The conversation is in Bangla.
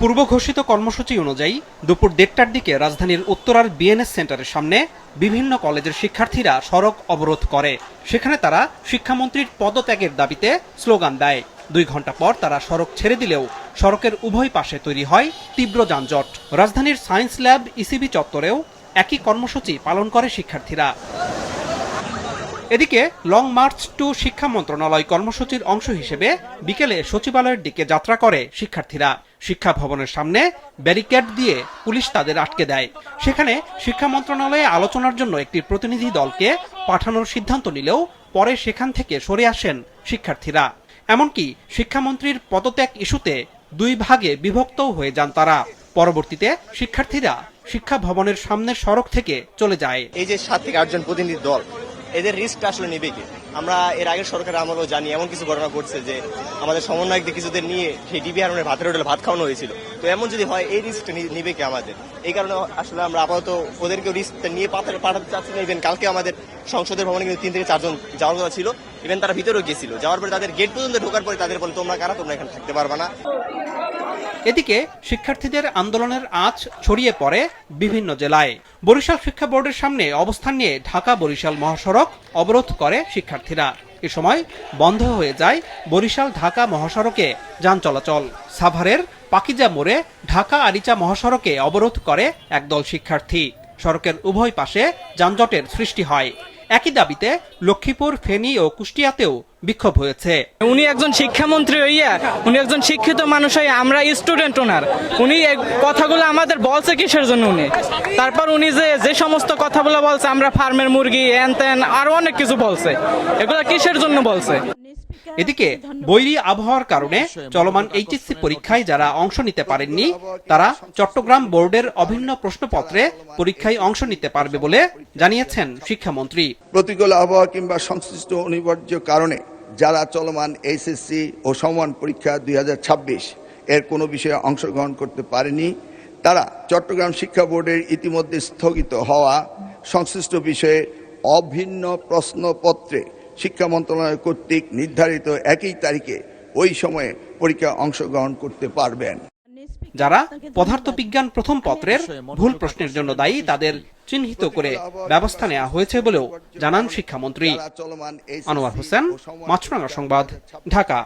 পূর্ব ঘোষিত কর্মসূচি অনুযায়ী দুপুর ১:৩০টার দিকে রাজধানীর উত্তরার বিএনএস সেন্টারের সামনে বিভিন্ন কলেজের শিক্ষার্থীরা সড়ক অবরোধ করে। সেখানে তারা শিক্ষামন্ত্রীর পদত্যাগের দাবিতে স্লোগান দেয়। ২ ঘণ্টা পর তারা সড়ক ছেড়ে দিলেও সড়কের উভয় পাশে তৈরি হয় তীব্র যানজট। রাজধানীর সায়েন্স ল্যাব, ইসিবি চত্বরেও একই কর্মসূচি পালন করে শিক্ষার্থীরা। এদিকে লং মার্চ টু শিক্ষা মন্ত্রণালয় কর্মসূচির অংশ হিসেবে বিকেলে সচিবালয়ের দিকে যাত্রা করে শিক্ষার্থীরা। শিক্ষা ভবনের সামনে ব্যারিকেড দিয়ে পুলিশ তাদের আটকে দেয়। সেখানে শিক্ষা মন্ত্রণালয়ে আলোচনার জন্য একটি প্রতিনিধি দলকে পাঠানোর সিদ্ধান্ত নিলেও পরে সেখান থেকে সরে আসেন শিক্ষার্থীরা। এমনকি শিক্ষামন্ত্রীর পদত্যাগ ইস্যুতে ২ ভাগে বিভক্তও হয়ে যান তারা। পরবর্তীতে শিক্ষার্থীরা শিক্ষা ভবনের সামনের সড়ক থেকে চলে যায়। এই যে ৭ থেকে ৮ জন প্রতিনিধি দল, এদের রিস্কটা আসলে নেবে কি? আমরা এর আগের সরকারের আমলেও জানি এমন কিছু ঘটনা ঘটছে যে আমাদের সমন্বয়কদের কিছুদের নিয়ে সেই ডিবি হারুনের ভাতের হোটেলে ভাত খাওয়ানো হয়েছিল। তো এমন যদি হয় এই রিস্কটা নেবে কি আমাদের? এই কারণে আসলে আমরা আপাতত ওদেরকে রিস্কটা নিয়ে পাঠাতে চাচ্ছি না। ইভেন কালকে আমাদের সংসদের ভবনে কিন্তু ৩ থেকে ৪ জন যাওয়ার কথা ছিল। ইভেন তারা ভিতরেও গেছিল। যাওয়ার পরে তাদের গেট পর্যন্ত ঢোকার পরে তাদের বলে তোমরা কারা, তোমরা এখানে থাকতে পারবা না। এদিকে শিক্ষার্থীদের আন্দোলনের আঁচ ছড়িয়ে পড়ে বিভিন্ন জেলায়। বরিশাল শিক্ষা বোর্ডের সামনে অবস্থান নিয়ে ঢাকা বরিশাল মহাসড়ক অবরোধ করে শিক্ষার্থীরা। এ সময় বন্ধ হয়ে যায় বরিশাল ঢাকা মহাসড়কে যান চলাচল। সাভারের পাকিজা মোড়ে ঢাকা আরিচা মহাসড়কে অবরোধ করে একদল শিক্ষার্থী। সড়কের উভয় পাশে যানজটের সৃষ্টি হয়। একই দাবিতে লক্ষ্মীপুর, ফেনী ও কুষ্টিয়াতেও বিক্ষোভ হয়েছে। উনি একজন শিক্ষামন্ত্রী হইয়া, উনি একজন শিক্ষিত মানুষ হইয়া, আমরা স্টুডেন্ট ওনার, উনি কথাগুলো আমাদের বলছে কিসের জন্য? উনি তারপর উনি যে সমস্ত কথাগুলো বলছে, আমরা ফার্মের মুরগি হ্যান ত্যান আরো অনেক কিছু বলছে, এগুলো কিসের জন্য বলছে? এদিকে বৈরী আবহাওয়ার কারণে চলমান এইচএসসি পরীক্ষায় যারা অংশ নিতে পারেননি তারা চট্টগ্রাম বোর্ডের অভিন্ন প্রশ্নপত্রে পরীক্ষায় অংশ নিতে পারবে বলে জানিয়েছেন শিক্ষামন্ত্রী। প্রতিকূল আবহাওয়া কিংবা সংশ্লিষ্ট অনিবার্য কারণে যারা চলমান এইচএসসি ও সমমান পরীক্ষা ২০২৬ এর কোনো বিষয়ে অংশগ্রহণ করতে পারেনি, তারা চট্টগ্রাম শিক্ষা বোর্ডের ইতিমধ্যে স্থগিত হওয়া সংশ্লিষ্ট বিষয়ে অভিন্ন প্রশ্নপত্রে শিক্ষা মন্ত্রণালয় কর্তৃক নির্ধারিত একই তারিখে ওই সময়ে পরীক্ষায় অংশগ্রহণ করতে পারবেন। যারা পদার্থবিজ্ঞান প্রথম পত্রের ভুল প্রশ্নের জন্য দায়ী তাদের চিহ্নিত করে ব্যবস্থা নেওয়া হয়েছে বলেও জানান শিক্ষামন্ত্রী। আনোয়ার হোসেন, মাছরাঙা সংবাদ, ঢাকা।